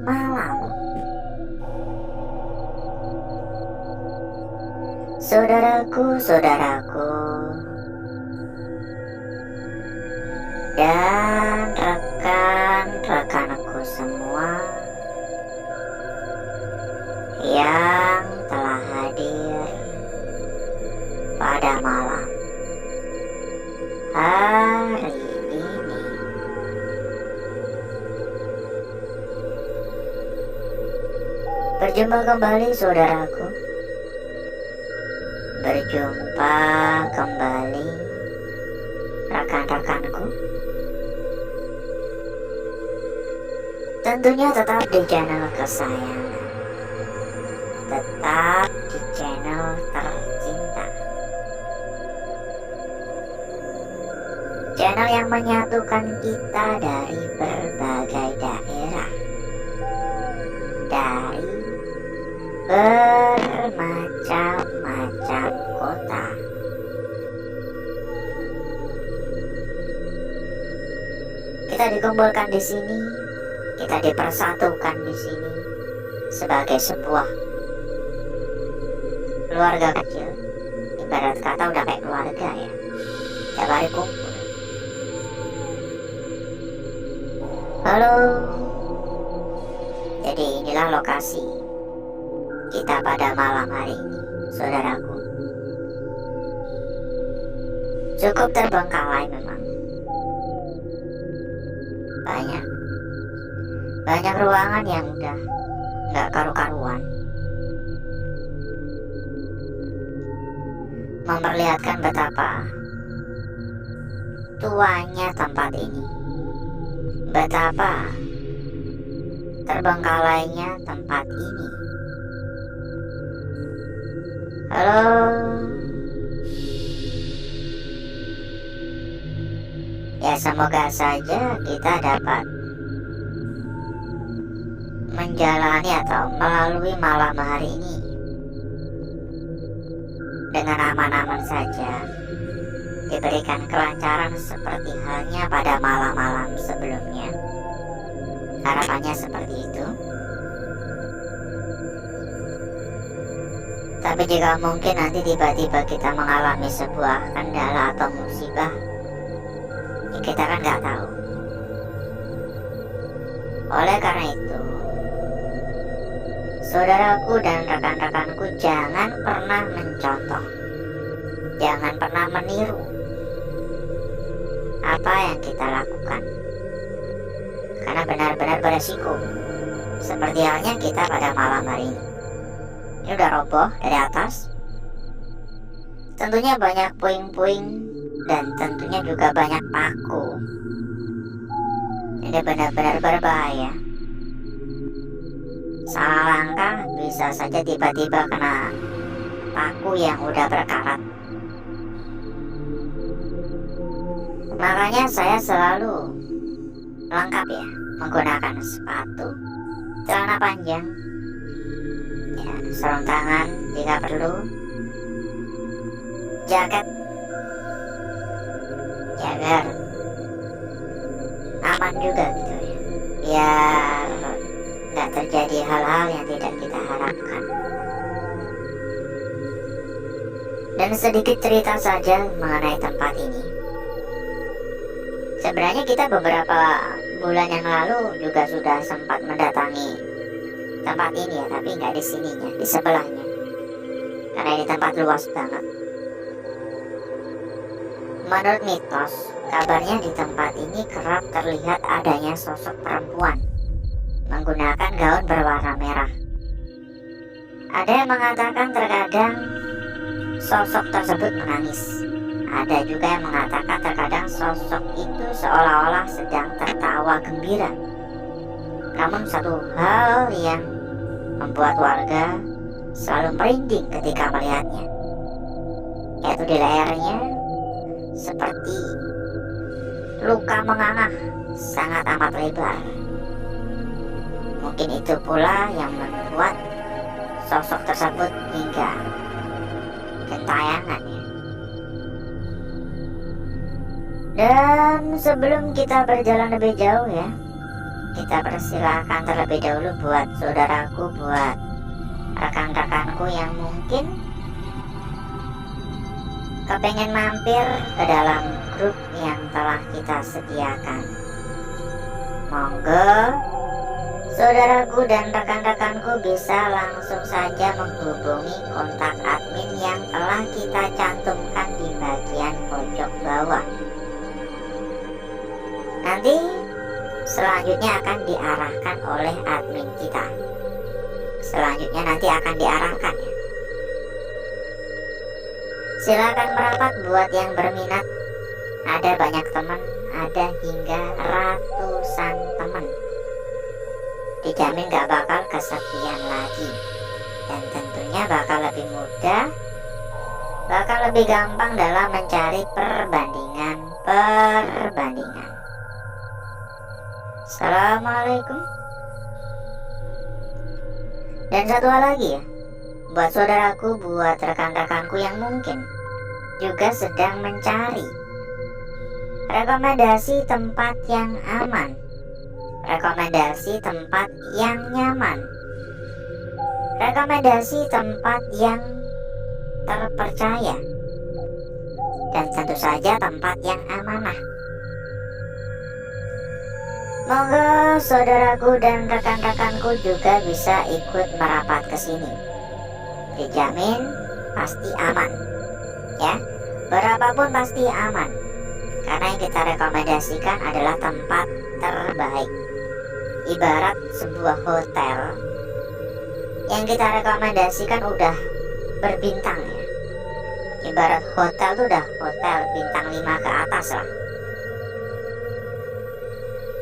malam. Saudaraku-saudaraku dan rekan-rekanku semua yang telah hadir pada malam hari ini. Berjumpa kembali saudaraku. Berjumpa kembali rekan-rekanku. Tentunya tetap di channel kesayangan. Tetap di channel tercinta. Channel yang menyatukan kita dari berbagai daerah. Dari bermacam-macam kota. Kita dikumpulkan di sini, kita dipersatukan di sini sebagai sebuah keluarga kecil. Ibarat kata udah kayak keluarga ya. Tiap hari kumpul. Halo. Jadi inilah lokasi kita pada malam hari ini, saudaraku. Cukup terbengkalai memang. Banyak ruangan yang udah nggak karu-karuan. Memperlihatkan betapa tuanya tempat ini. Betapa terbengkalainya tempat ini. Halo. Ya semoga saja kita dapat menjalani atau melalui malam hari ini dengan aman-aman saja, diberikan kelancaran seperti halnya pada malam-malam sebelumnya. Harapannya seperti itu. Tapi jika mungkin nanti tiba-tiba kita mengalami sebuah kendala atau musibah, ya kita kan nggak tahu. Oleh karena itu, saudaraku dan rekan-rekanku, jangan pernah mencontoh, jangan pernah meniru apa yang kita lakukan, karena benar-benar beresiko. Seperti halnya kita pada malam hari ini. Ini udah roboh dari atas. Tentunya banyak puing-puing dan tentunya juga banyak paku. Ini benar-benar berbahaya. Salah langkah bisa saja tiba-tiba kena paku yang udah berkarat. Makanya saya selalu lengkap ya, menggunakan sepatu, celana panjang, ya, sarung tangan jika perlu, jaket, ya biar aman juga gitu ya, biar nggak terjadi hal-hal yang tidak kita harapkan. Dan sedikit cerita saja mengenai tempat ini. Sebenarnya kita beberapa bulan yang lalu juga sudah sempat mendatangi tempat ini ya, tapi nggak di sininya, di sebelahnya. Karena ini tempat luas banget. Menurut mitos, kabarnya di tempat ini kerap terlihat adanya sosok perempuan menggunakan gaun berwarna merah. Ada yang mengatakan terkadang sosok tersebut menangis. Ada juga yang mengatakan terkadang sosok itu seolah-olah sedang tertawa gembira. Namun satu hal yang membuat warga selalu merinding ketika melihatnya, yaitu di lehernya seperti luka menganga sangat amat lebar. Mungkin itu pula yang membuat sosok tersebut hingga gentayangan ya. Dan sebelum kita berjalan lebih jauh ya, kita persilahkan terlebih dahulu buat saudaraku, buat rekan-rekanku yang mungkin kepengen mampir ke dalam grup yang telah kita sediakan. Monggo saudaraku dan rekan-rekanku bisa langsung saja menghubungi kontak admin yang telah kita cantumkan di bagian pojok bawah. Nanti selanjutnya akan diarahkan oleh admin kita. Selanjutnya nanti akan diarahkan ya. Silakan merapat buat yang berminat. Ada banyak teman, ada hingga ratusan teman. Dijamin gak bakal kesepian lagi. Dan tentunya bakal lebih mudah, bakal lebih gampang dalam mencari perbandingan. Assalamualaikum. Dan satu hal lagi ya, buat saudaraku, buat rekan-rekanku yang mungkin juga sedang mencari rekomendasi tempat yang aman, rekomendasi tempat yang nyaman, rekomendasi tempat yang terpercaya, dan tentu saja tempat yang amanah. Monggo saudaraku dan rekan-rekanku juga bisa ikut merapat ke sini. Dijamin pasti aman. Ya, berapapun pasti aman. Karena yang kita rekomendasikan adalah tempat terbaik. Ibarat sebuah hotel yang kita rekomendasikan udah berbintang ya. Ibarat hotel tuh udah hotel bintang 5 ke atas lah.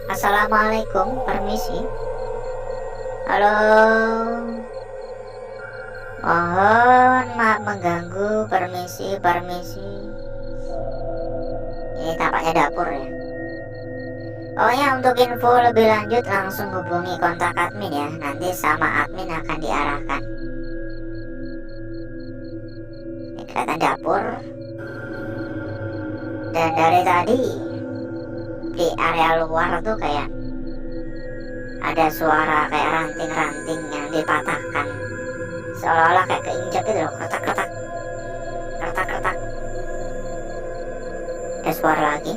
Assalamualaikum, permisi. Halo. Mohon maaf mengganggu, permisi. Ini tampaknya dapur ya. Oh ya, untuk info lebih lanjut langsung hubungi kontak admin ya. Nanti sama admin akan diarahkan. Ini kelihatan dapur. Dan dari tadi di area luar tuh kayak ada suara kayak ranting-ranting yang dipatahkan, seolah-olah kayak keinjak gitu loh, retak-retak. Ada suara lagi.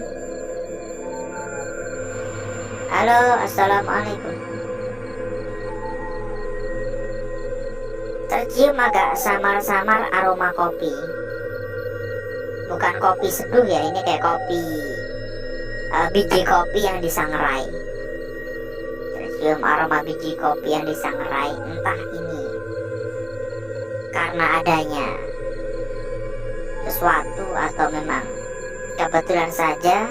Halo, assalamualaikum. Tercium agak samar-samar aroma kopi. Bukan kopi seduh ya, ini kayak kopi biji kopi yang disangrai. Tercium aroma biji kopi yang disangrai. Entah ini karena adanya sesuatu atau memang kebetulan saja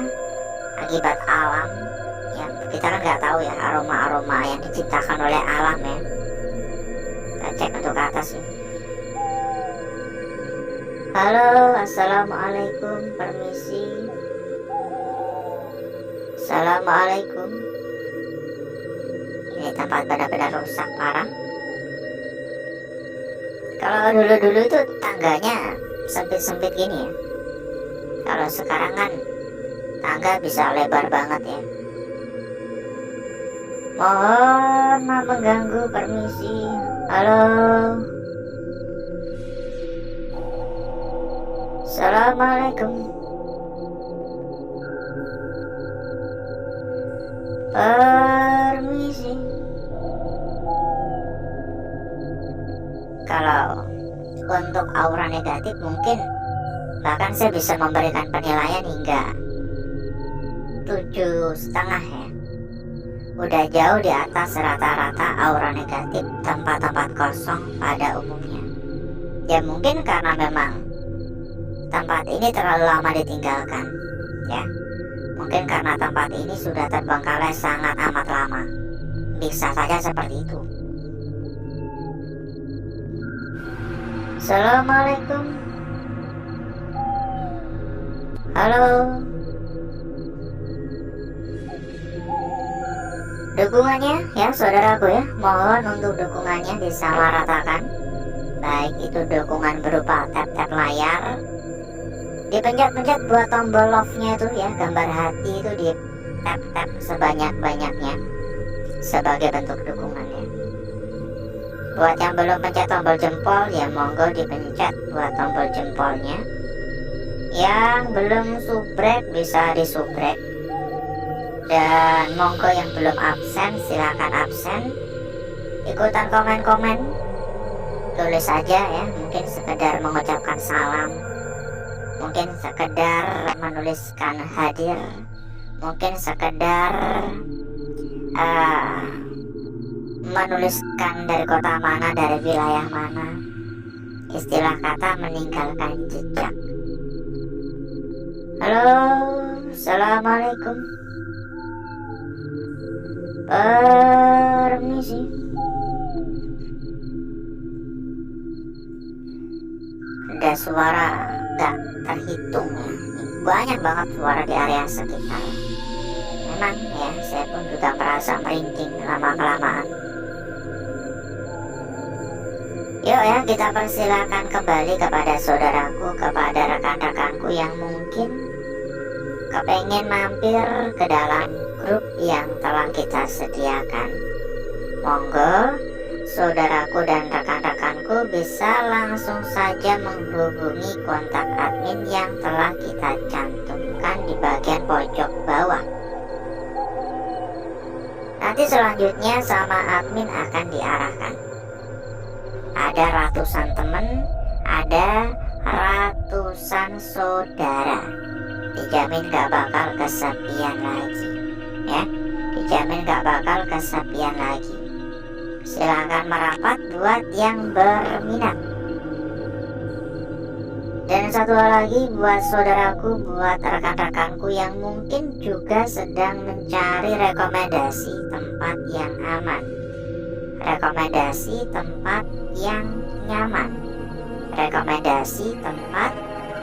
akibat alam yang kita kan nggak tahu ya, aroma-aroma yang diciptakan oleh alam ya. Kita cek untuk ke atas ya. Halo, assalamualaikum, permisi. Assalamualaikum. Ini tempat benar-benar rusak parah. Kalau dulu-dulu itu tangganya sempit-sempit gini ya. Kalau sekarang kan tangga bisa lebar banget ya. Mohon maaf mengganggu, permisi. Halo. Assalamualaikum. Permisi. Kalau untuk aura negatif mungkin bahkan saya bisa memberikan penilaian hingga 7,5 ya. Udah jauh di atas rata-rata aura negatif tempat-tempat kosong pada umumnya. Ya mungkin karena memang tempat ini terlalu lama ditinggalkan ya. Mungkin karena tempat ini sudah terbengkalai sangat amat lama. Bisa saja seperti itu. Assalamualaikum. Halo. Dukungannya ya saudaraku ya, mohon untuk dukungannya disamaratakan. Baik itu dukungan berupa tap-tap layar, dipencet-pencet buat tombol love-nya itu ya, gambar hati itu di tap-tap sebanyak-banyaknya. sebagai bentuk dukungannya. Buat yang belum pencet tombol jempol ya monggo dipencet buat tombol jempolnya. Yang belum subrek bisa disubrek. Dan monggo yang belum absen silakan absen. Ikutan komen-komen, tulis aja ya, mungkin sekedar mengucapkan salam, mungkin sekedar menuliskan hadir, mungkin sekedar menuliskan dari kota mana, dari wilayah mana, istilah kata meninggalkan jejak. Halo, assalamualaikum, permisi. Ada suara gak terhitung ya, banyak banget suara di area sekitar. Memang ya, saya pun juga merasa merinding lama-kelamaan. Yuk ya, kita persilakan kembali kepada saudaraku, kepada rekan-rekanku yang mungkin kepengen mampir ke dalam grup yang telah kita sediakan. Monggo saudaraku dan rekan-rekanku bisa langsung saja menghubungi kontak admin yang telah kita cantumkan di bagian pojok bawah. Nanti selanjutnya sama admin akan diarahkan. Ada ratusan teman, ada ratusan saudara. Dijamin gak bakal kesepian lagi ya, dijamin gak bakal kesepian lagi. Silakan merapat buat yang berminat. Dan satu hal lagi buat saudaraku, buat rekan-rekanku yang mungkin juga sedang mencari rekomendasi tempat yang aman, rekomendasi tempat yang nyaman, rekomendasi tempat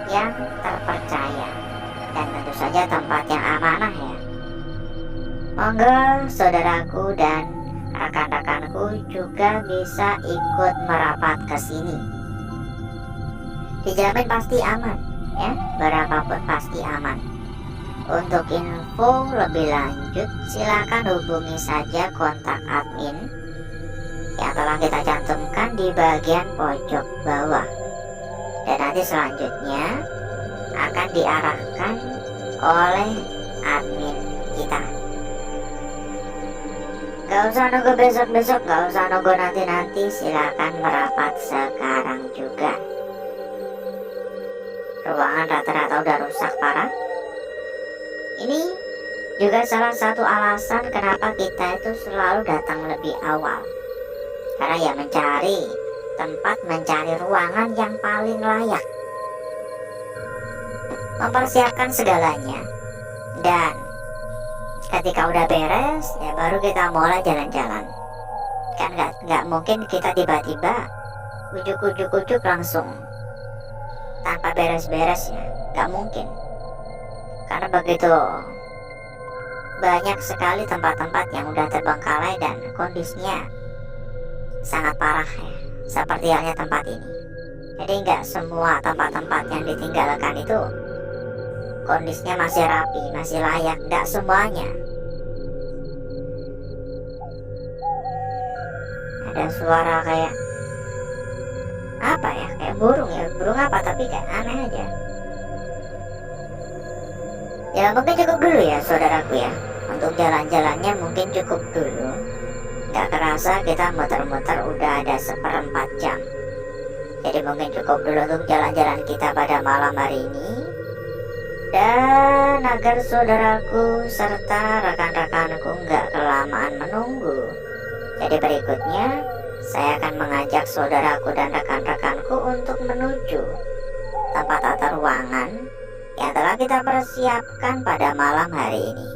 yang terpercaya, dan tentu saja tempat yang amanah ya. Monggo saudaraku dan rekan-rekanku juga bisa ikut merapat ke sini. Dijamin pasti aman ya, berapapun pasti aman. Untuk info lebih lanjut silakan hubungi saja kontak admin yang telah kita cantumkan di bagian pojok bawah. Dan nanti selanjutnya akan diarahkan oleh admin kita. Gak usah nunggu besok-besok, gak usah nunggu nanti-nanti, silakan merapat sekarang juga. Ruangan rata-rata udah rusak parah. Ini juga salah satu alasan kenapa kita itu selalu datang lebih awal. Karena ya mencari tempat, mencari ruangan yang paling layak, mempersiapkan segalanya. Dan ketika udah beres ya baru kita mulai jalan-jalan. Kan nggak mungkin kita tiba-tiba ujuk-ujuk langsung tanpa beres-beres ya, nggak mungkin. Karena begitu banyak sekali tempat-tempat yang udah terbengkalai dan kondisinya sangat parah ya, seperti halnya tempat ini. Jadi nggak semua tempat-tempat yang ditinggalkan itu kondisinya masih rapi, masih layak, nggak semuanya. Ada suara kayak apa ya, kayak burung ya, burung apa tapi kayak aneh aja. Ya mungkin cukup dulu ya saudaraku ya, untuk jalan-jalannya mungkin cukup dulu. Gak kerasa kita muter-muter udah ada 1/4 jam. Jadi mungkin cukup dulu untuk jalan-jalan kita pada malam hari ini. Dan agar saudaraku serta rekan-rekanku gak kelamaan menunggu, jadi berikutnya saya akan mengajak saudaraku dan rekan-rekanku untuk menuju tempat tata ruangan yang telah kita persiapkan pada malam hari ini.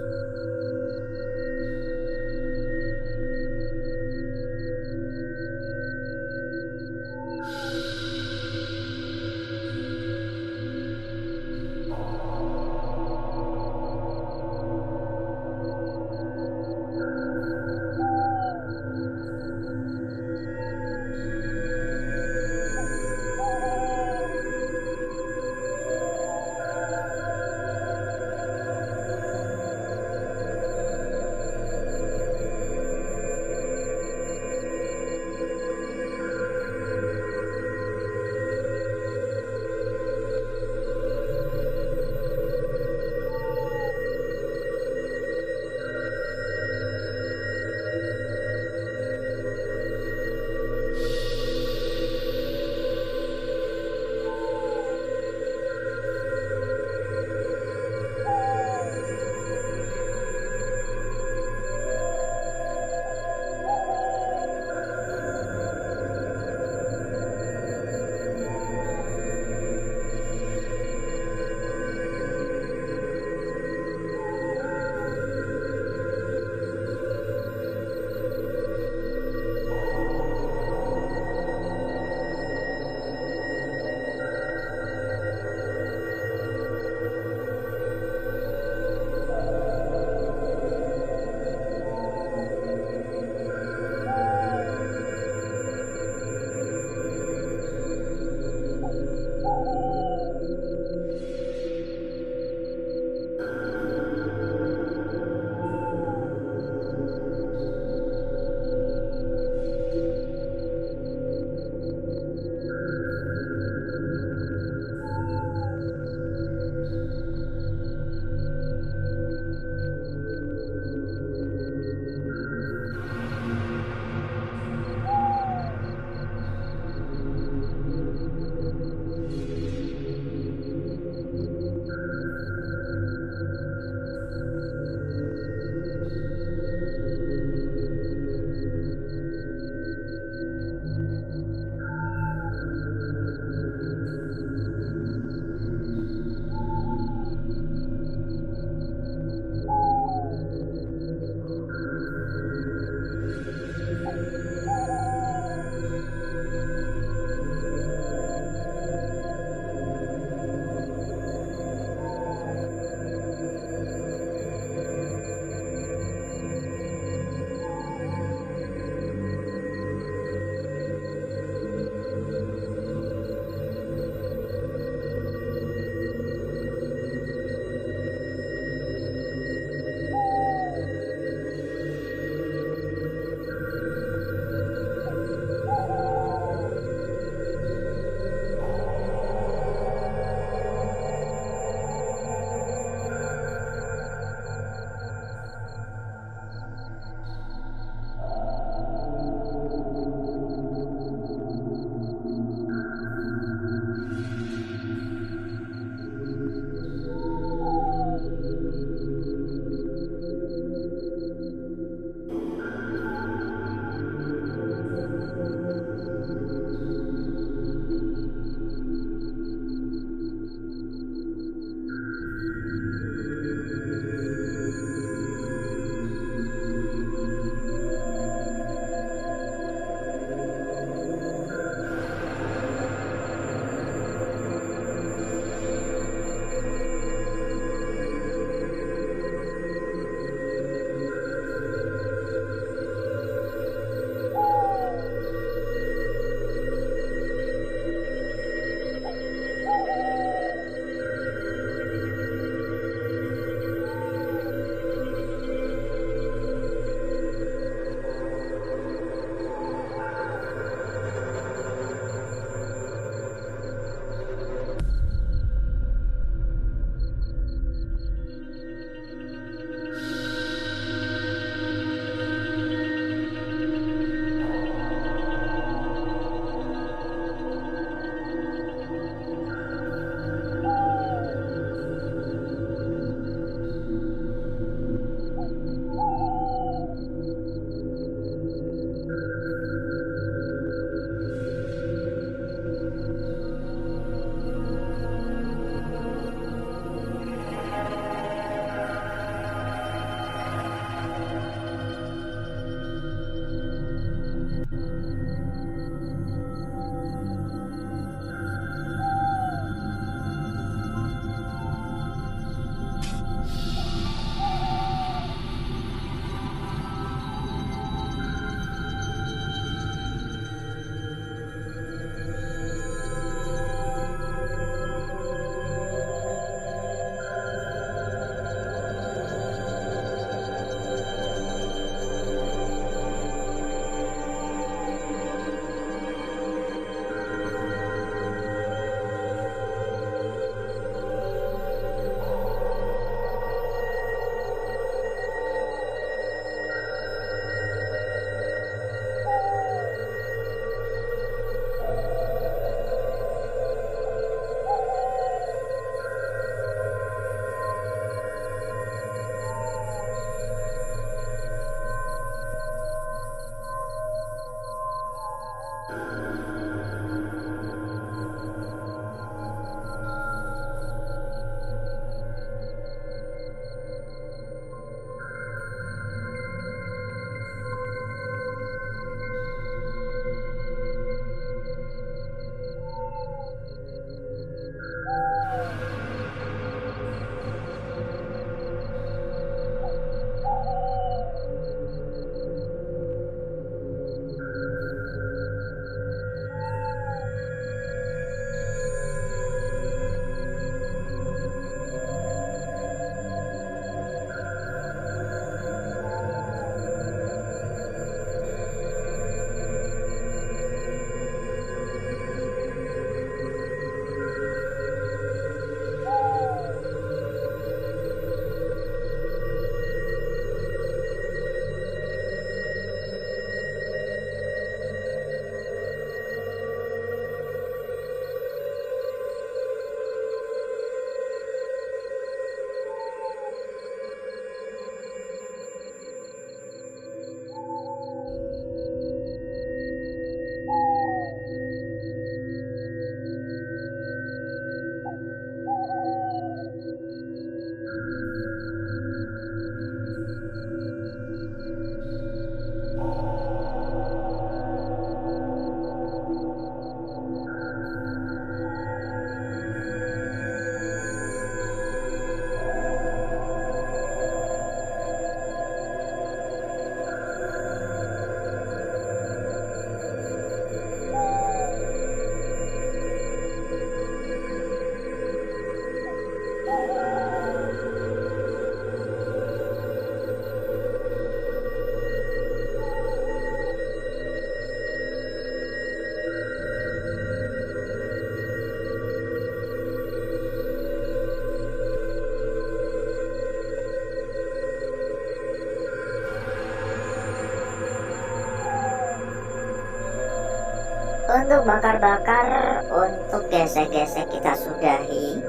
Untuk bakar-bakar, untuk gesek-gesek kita sudahi,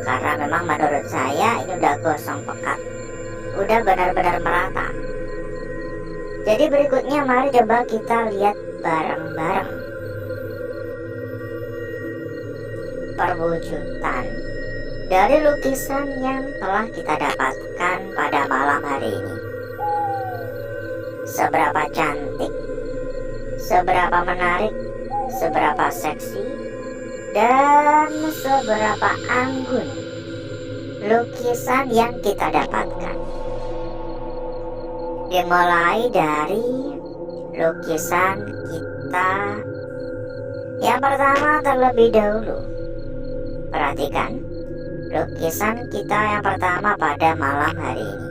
karena memang menurut saya ini udah gosong pekat, udah benar-benar merata. Jadi berikutnya mari coba kita lihat bareng-bareng perwujudan dari lukisan yang telah kita dapatkan pada malam hari ini. Seberapa cantik, seberapa menarik, seberapa seksi, dan seberapa anggun lukisan yang kita dapatkan. Dimulai dari lukisan kita yang pertama terlebih dahulu. Perhatikan lukisan kita yang pertama pada malam hari ini.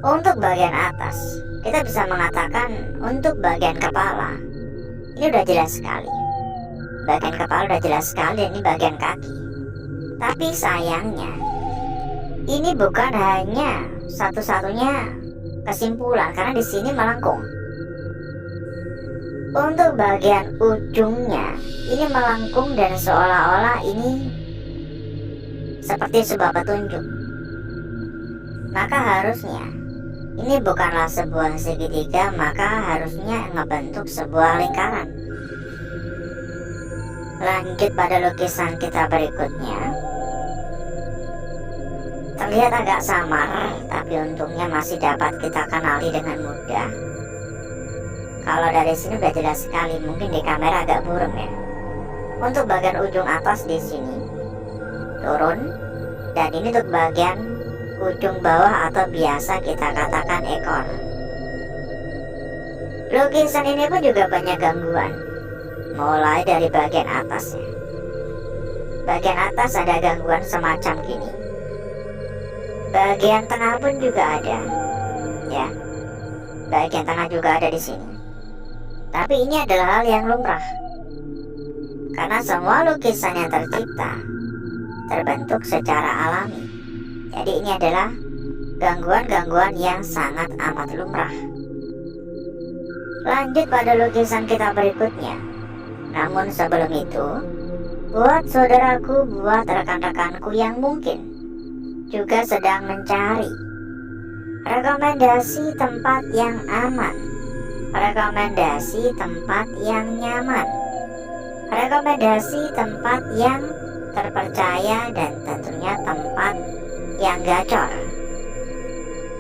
Untuk bagian atas, kita bisa mengatakan untuk bagian kepala ini udah jelas sekali. Bagian kepala udah jelas sekali, ini bagian kaki. Tapi sayangnya ini bukan hanya satu-satunya kesimpulan, karena di sini melengkung. Untuk bagian ujungnya ini melengkung dan seolah-olah ini seperti sebuah petunjuk. Maka harusnya ini bukanlah sebuah segitiga, maka harusnya ngebentuk sebuah lingkaran. Lanjut pada lukisan kita berikutnya. Terlihat agak samar, tapi untungnya masih dapat kita kenali dengan mudah. Kalau dari sini udah jelas sekali, mungkin di kamera agak buram ya. Untuk bagian ujung atas di sini turun, dan ini untuk bagian ujung bawah atau biasa kita katakan ekor. Lukisan ini pun juga banyak gangguan, mulai dari bagian atasnya. Bagian atas ada gangguan semacam gini. Bagian tengah pun juga ada, ya. Bagian tengah juga ada di sini. Tapi ini adalah hal yang lumrah, karena semua lukisan yang tercipta terbentuk secara alami. Jadi ini adalah gangguan-gangguan yang sangat amat lumrah. Lanjut pada lukisan kita berikutnya. Namun sebelum itu, buat saudaraku, buat rekan-rekanku yang mungkin juga sedang mencari rekomendasi tempat yang aman, rekomendasi tempat yang nyaman, rekomendasi tempat yang terpercaya, dan tentunya tempat yang gacor.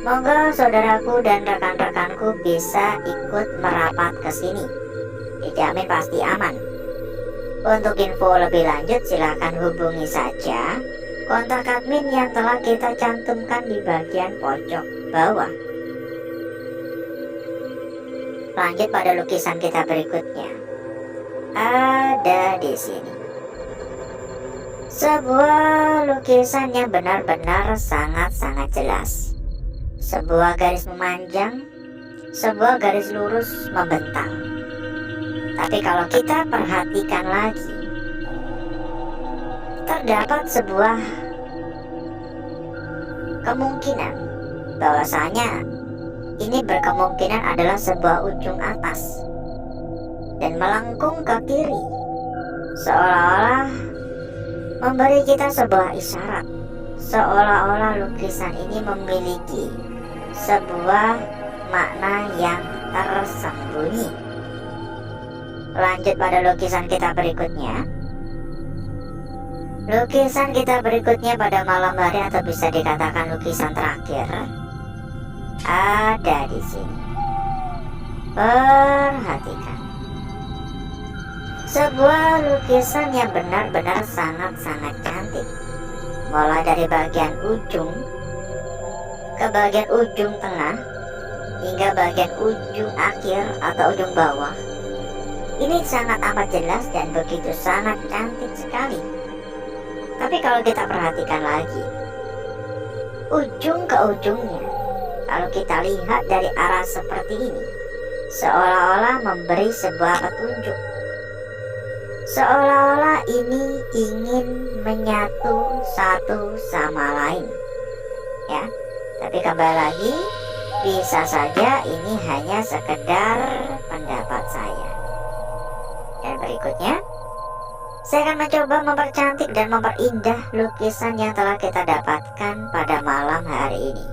Monggo saudaraku dan rekan-rekanku bisa ikut merapat ke sini. Dijamin pasti aman. Untuk info lebih lanjut silahkan hubungi saja kontak admin yang telah kita cantumkan di bagian pojok bawah. Lanjut pada lukisan kita berikutnya. Ada di sini sebuah lukisan yang benar-benar sangat-sangat jelas. Sebuah garis memanjang, sebuah garis lurus membentang. Tapi kalau kita perhatikan lagi, terdapat sebuah kemungkinan bahwasanya ini berkemungkinan adalah sebuah ujung atas dan melengkung ke kiri, seolah-olah memberi kita sebuah isyarat, seolah-olah lukisan ini memiliki sebuah makna yang tersembunyi. Lanjut pada lukisan kita berikutnya. Lukisan kita berikutnya pada malam hari, atau bisa dikatakan lukisan terakhir, ada di sini. Perhatikan. Sebuah lukisan yang benar-benar sangat-sangat cantik. Mulai dari bagian ujung ke bagian ujung tengah hingga bagian ujung akhir atau ujung bawah. Ini sangat amat jelas dan begitu sangat cantik sekali. Tapi kalau kita perhatikan lagi, ujung ke ujungnya, kalau kita lihat dari arah seperti ini, seolah-olah memberi sebuah petunjuk. Seolah-olah ini ingin menyatu satu sama lain. Ya, tapi kembali lagi, bisa saja ini hanya sekedar pendapat saya. Dan berikutnya, saya akan mencoba mempercantik dan memperindah lukisan yang telah kita dapatkan pada malam hari ini.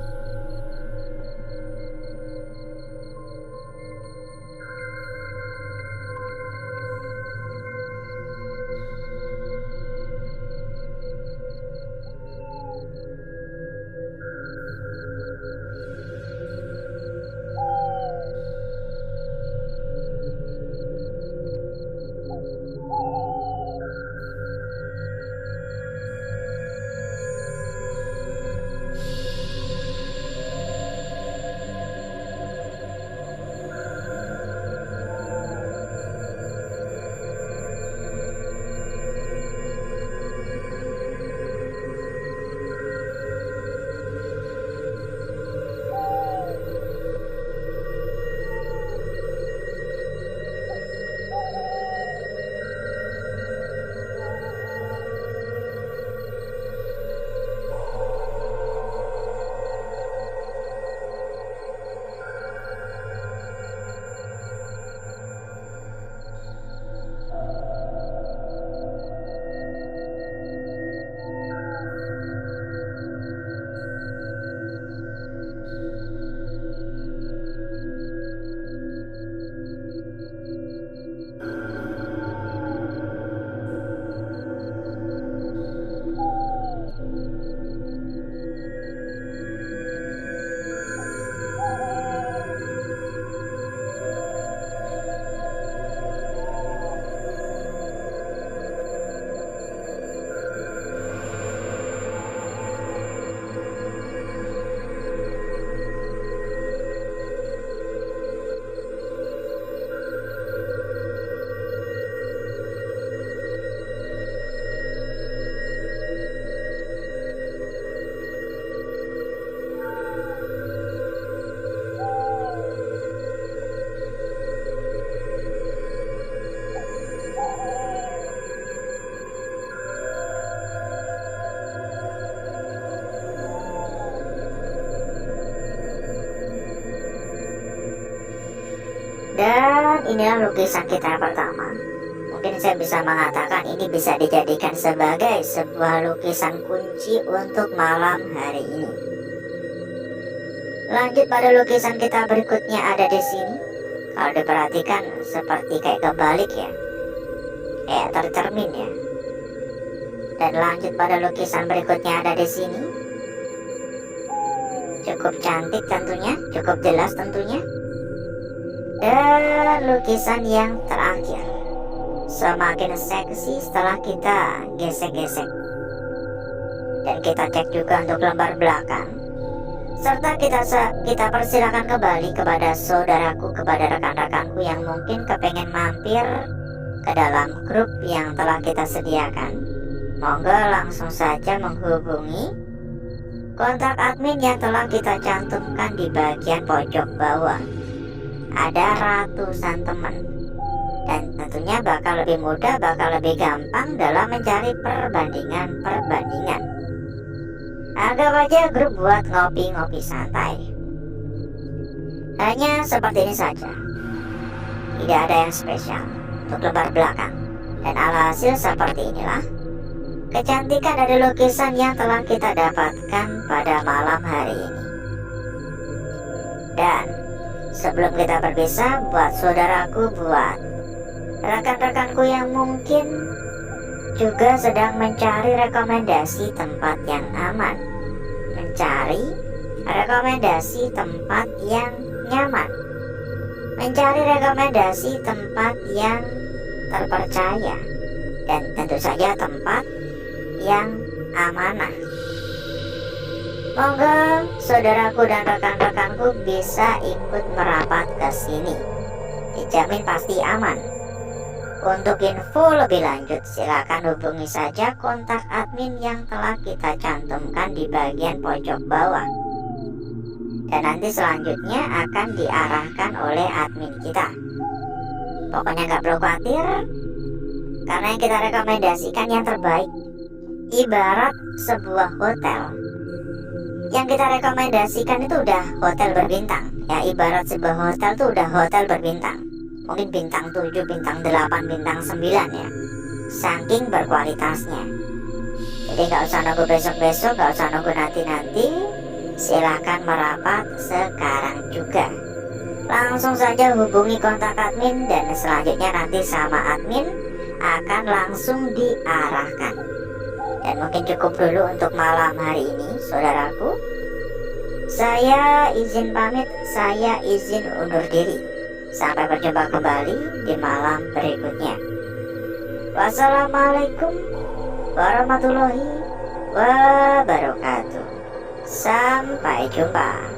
Dan inilah lukisan kita yang pertama. Mungkin saya bisa mengatakan ini bisa dijadikan sebagai sebuah lukisan kunci untuk malam hari ini. Lanjut pada lukisan kita berikutnya ada di sini. Kalau diperhatikan seperti kayak kebalik ya, kayak tercermin ya. Dan lanjut pada lukisan berikutnya ada di sini. Cukup cantik tentunya, cukup jelas tentunya. Dan lukisan yang terakhir semakin seksi setelah kita gesek-gesek. Dan kita cek juga untuk lembar belakang. Serta kita persilakan kembali kepada saudaraku, kepada rekan-rekanku yang mungkin kepengen mampir ke dalam grup yang telah kita sediakan. Monggo langsung saja menghubungi kontak admin yang telah kita cantumkan di bagian pojok bawah. Ada ratusan teman, dan tentunya bakal lebih mudah, bakal lebih gampang dalam mencari perbandingan. Anggap aja grup buat ngopi-ngopi santai. Hanya seperti ini saja, tidak ada yang spesial untuk lembar belakang. Dan alhasil seperti inilah kecantikan dari lukisan yang telah kita dapatkan pada malam hari ini. Dan sebelum kita berpisah, buat saudaraku, buat rekan-rekanku yang mungkin juga sedang mencari rekomendasi tempat yang aman, mencari rekomendasi tempat yang nyaman, mencari rekomendasi tempat yang terpercaya, dan tentu saja tempat yang amanah. Monggo saudaraku dan rekan-rekanku bisa ikut merapat ke sini. Dijamin pasti aman. Untuk info lebih lanjut silakan hubungi saja kontak admin yang telah kita cantumkan di bagian pojok bawah. Dan nanti selanjutnya akan diarahkan oleh admin kita. Pokoknya gak perlu khawatir, karena yang kita rekomendasikan yang terbaik. Ibarat sebuah hotel, yang kita rekomendasikan itu udah hotel berbintang. Ya, ibarat sebuah hotel itu udah hotel berbintang. mungkin bintang 7, bintang 8, bintang 9 ya, saking berkualitasnya. Jadi nggak usah nunggu besok-besok, nggak usah nunggu nanti-nanti, silahkan merapat sekarang juga. Langsung saja hubungi kontak admin dan selanjutnya nanti sama admin akan langsung diarahkan. Dan mungkin cukup dulu untuk malam hari ini, saudaraku. Saya izin pamit, saya izin undur diri. Sampai berjumpa kembali di malam berikutnya. Wassalamualaikum warahmatullahi wabarakatuh. Sampai jumpa.